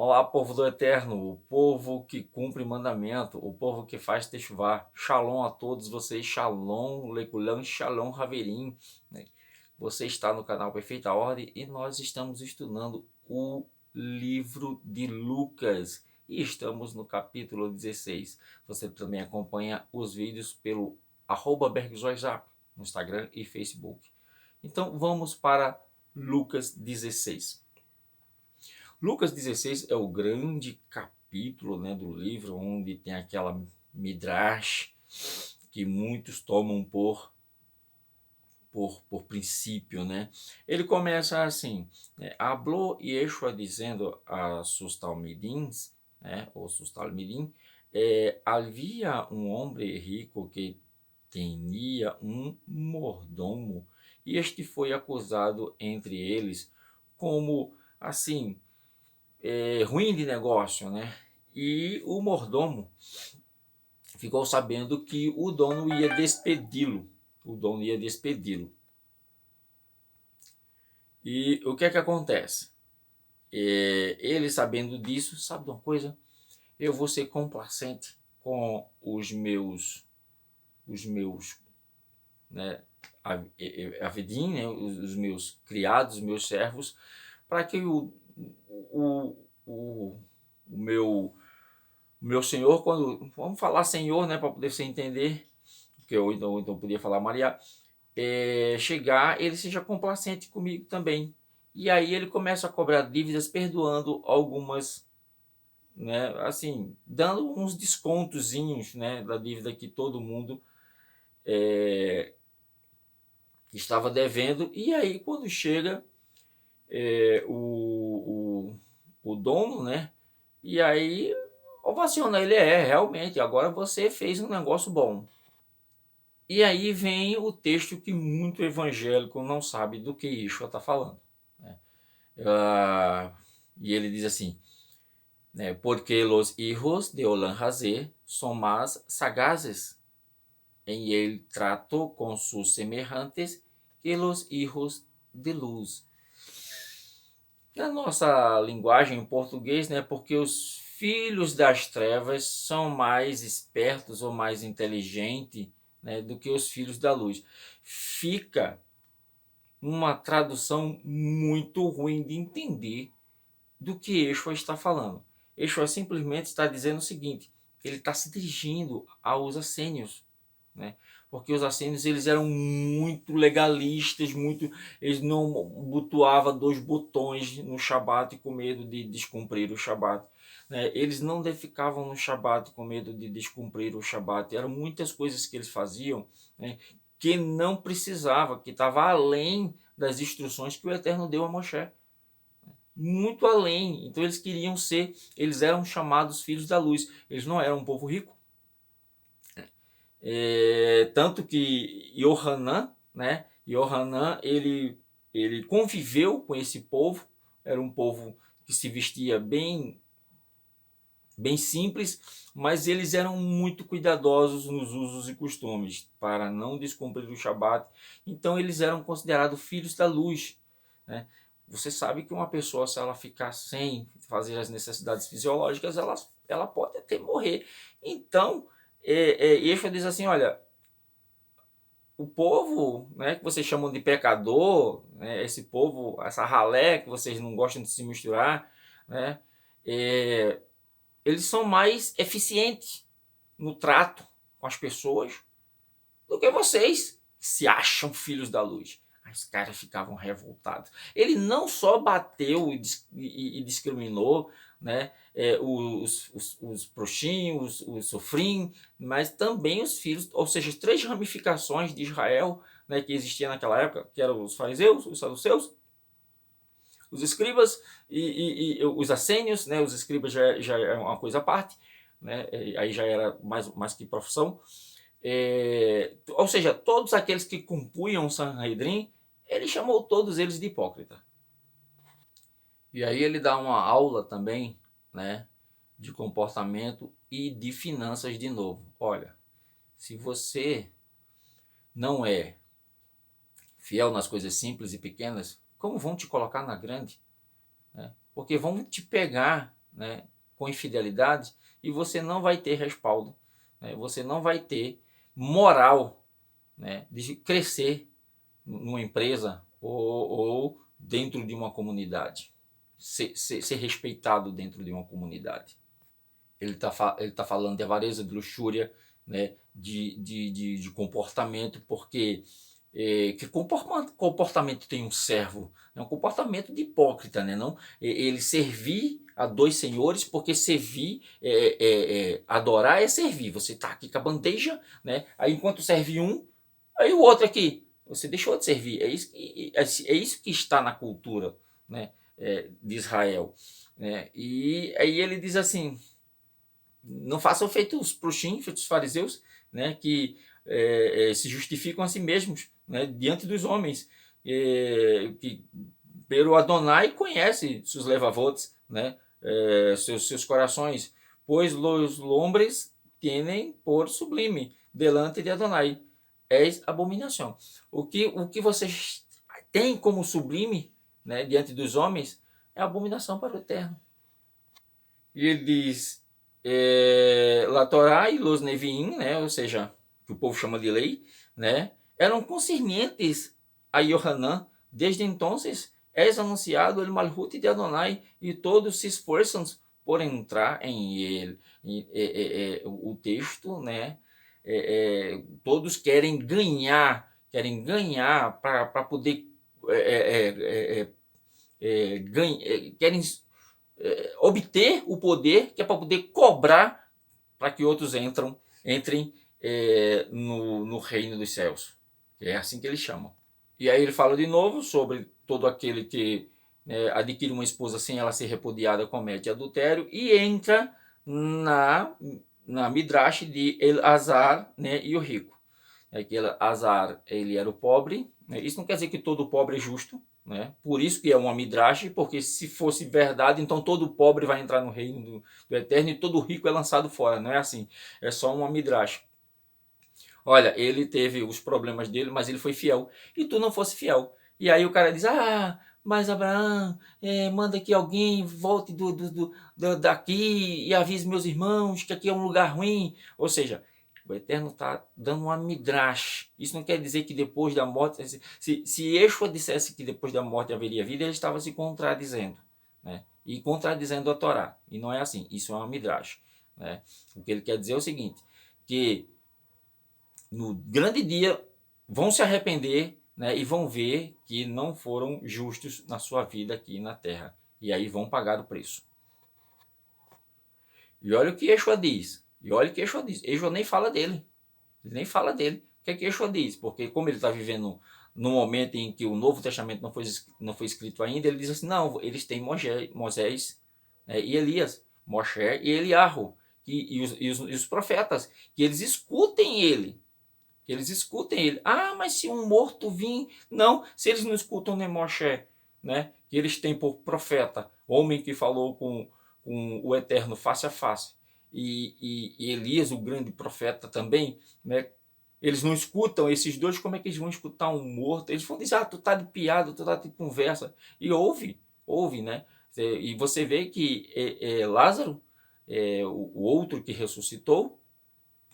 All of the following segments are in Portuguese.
Olá, povo do Eterno, o povo que cumpre mandamento, o povo que faz techuvá. Shalom a todos vocês, shalom, leculan, shalom, haverim. Né? Você está no canal Perfeita Ordem e nós estamos estudando o livro de Lucas e estamos no capítulo 16. Você também acompanha os vídeos pelo @bergzoizap no Instagram e Facebook. Então vamos para Lucas 16. Lucas 16 é o grande capítulo, né, do livro, onde tem aquela midrash que muitos tomam por princípio, né? Ele começa assim, né, hablou Yeshua dizendo a sus talmidins, né, ou sus talmidim, havia um homem rico que tinha um mordomo, e este foi acusado entre eles como, assim, ruim de negócio, né? E o mordomo ficou sabendo que o dono ia despedi-lo. O dono ia despedi-lo. E o que é que acontece? Ele sabendo disso, sabe de uma coisa? Eu vou ser complacente com os meus, né, avedim, né, os meus criados, os meus servos, para que o, o, o meu senhor, quando vamos falar senhor, né, para poder você entender, porque eu então podia falar Maria, chegar, ele seja complacente comigo também. E aí ele começa a cobrar dívidas, perdoando algumas, né, assim, dando uns descontozinhos, né, da dívida que todo mundo estava devendo. E aí quando chega o dono, né, e aí ovaciona ele, realmente, agora você fez um negócio bom. E aí vem o texto que muito evangélico não sabe do que Yeshua está falando. Né? E ele diz assim, né, porque los hijos de Olam Hazé son más sagaces en el trato con sus semejantes que los hijos de luz. Na nossa linguagem em português, né, porque os filhos das trevas são mais espertos ou mais inteligentes, né, do que os filhos da luz. Fica uma tradução muito ruim de entender do que Yeshua está falando. Yeshua simplesmente está dizendo o seguinte, ele está se dirigindo aos essênios, né? Porque os essênios, eles eram muito legalistas, eles não botuavam 2 botões no Shabat com medo de descumprir o Shabat. Né? Eles não ficavam no Shabat com medo de descumprir o Shabat. Eram muitas coisas que eles faziam, né, que não precisava, que estava além das instruções que o Eterno deu a Moshe. Muito além. Então eles eram chamados filhos da luz. Eles não eram um povo rico. Tanto que Yohanan, né? Yohanan, ele conviveu com esse povo. Era um povo que se vestia bem simples, mas eles eram muito cuidadosos nos usos e costumes para não descumprir o Shabat. Então eles eram considerados filhos da luz, né? Você sabe que uma pessoa, se ela ficar sem fazer as necessidades fisiológicas, ela pode até morrer. Então, Yeshua diz assim, olha, o povo, né, que vocês chamam de pecador, né, esse povo, essa ralé que vocês não gostam de se misturar, né, eles são mais eficientes no trato com as pessoas do que vocês, que se acham filhos da luz. Aí os caras ficavam revoltados. Ele não só bateu e discriminou, né, os proxinhos, os sofrim, mas também os filhos, ou seja, as 3 ramificações de Israel, né, que existiam naquela época, que eram os fariseus, os saduceus, os escribas e os assênios, né, os escribas já é uma coisa à parte, né, aí já era mais que profissão. Ou seja, todos aqueles que compunham o Sanhedrin, ele chamou todos eles de hipócrita. E aí ele dá uma aula também, né, de comportamento e de finanças de novo. Olha, se você não é fiel nas coisas simples e pequenas, como vão te colocar na grande? Né? Porque vão te pegar, né, com infidelidade, e você não vai ter respaldo, né, você não vai ter moral, né, de crescer numa empresa ou dentro de uma comunidade, ser respeitado dentro de uma comunidade. Ele tá falando de avareza, de luxúria, né, de comportamento, porque que comportamento tem um servo? É um comportamento de hipócrita, né? Não, ele servir a dois senhores, porque servir, adorar é servir. Você está aqui com a bandeja, né? Aí enquanto serve um, aí o outro aqui, você deixou de servir. É isso que está na cultura, né, de Israel. Né? E aí ele diz assim: não façam feito os pruxim, feito os fariseus, né, que se justificam a si mesmos, né, diante dos homens, que pelo Adonai conhece seus levavotes, né, seus corações, pois os lombres têm por sublime delante de Adonai. És abominação. O que vocês têm como sublime, né, diante dos homens é abominação para o Eterno. E ele diz: La Torá e los Neviim, né, ou seja, que o povo chama de lei, né, eram concernientes a Yohanan. Desde então, és anunciado el Malhut de Adonai, e todos se esforçam por entrar em ele. O texto, né, todos querem ganhar para poder querem obter o poder, que é para poder cobrar para que outros entrem no reino dos céus. É assim que eles chamam. E aí ele fala de novo sobre todo aquele que adquire uma esposa sem ela ser repudiada, comete adultério, e entra na Midrash de Elazar, né, e o rico. Que Elazar, ele era o pobre, né? Isso não quer dizer que todo pobre é justo, né? Por isso que é uma midrash, porque se fosse verdade, então todo pobre vai entrar no reino do Eterno e todo rico é lançado fora. Não é assim, é só uma midrash. Olha, ele teve os problemas dele, mas ele foi fiel, e tu não fosse fiel. E aí o cara diz: mas Abraão, manda que alguém volte daqui e avise meus irmãos que aqui é um lugar ruim. Ou seja, o Eterno está dando uma midrash. Isso não quer dizer que depois da morte... Se Yeshua dissesse que depois da morte haveria vida, ele estava se contradizendo, né? E contradizendo a Torá. E não é assim. Isso é uma midrash, né? O que ele quer dizer é o seguinte, que no grande dia vão se arrepender, né, e vão ver que não foram justos na sua vida aqui na terra. E aí vão pagar o preço. E olha o que Yeshua diz. Yeshua nem fala dele. Ele nem fala dele. O que é que Yeshua diz? Porque como ele está vivendo no momento em que o Novo Testamento não foi escrito ainda, ele diz assim: não, eles têm Moisés, né, e Elias, Moshe e Eliarro, e os profetas, que eles escutem ele. Que eles escutem ele. Mas se um morto vir... Não, se eles não escutam nem Moshe, né, que eles têm por profeta, homem que falou com o Eterno face a face, e Elias, o grande profeta também, né, eles não escutam esses dois, como é que eles vão escutar um morto? Eles vão dizer: tu tá de piada, tu tá de conversa. E ouve, né? E você vê que Lázaro, o outro que ressuscitou,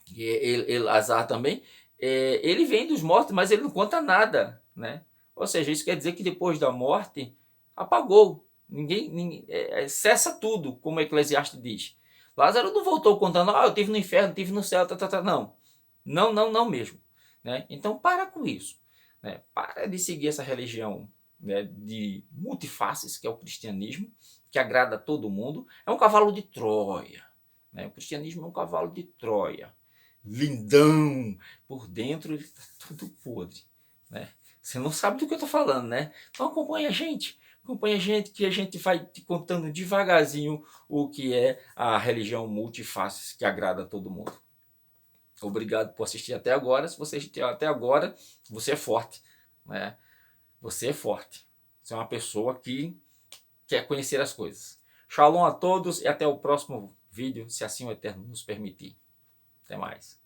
que Lazar também, ele vem dos mortos, mas ele não conta nada, né? Ou seja, isso quer dizer que depois da morte apagou. Ninguém cessa tudo, como o Eclesiastes diz. Lázaro não voltou contando: eu tive no inferno, tive no céu, não. Não mesmo, né? Então para com isso, né? Para de seguir essa religião, né, de multifaces, que é o cristianismo, que agrada a todo mundo. É um cavalo de Troia, né? O cristianismo é um cavalo de Troia, lindão, por dentro ele está tudo podre, né? Você não sabe do que eu estou falando, né? Então acompanha a gente que a gente vai te contando devagarzinho o que é a religião multifaces que agrada a todo mundo. Obrigado por assistir até agora. Se você assistiu até agora, você é forte, né? Você é forte. Você é uma pessoa que quer conhecer as coisas. Shalom a todos e até o próximo vídeo, se assim o Eterno nos permitir. Até mais.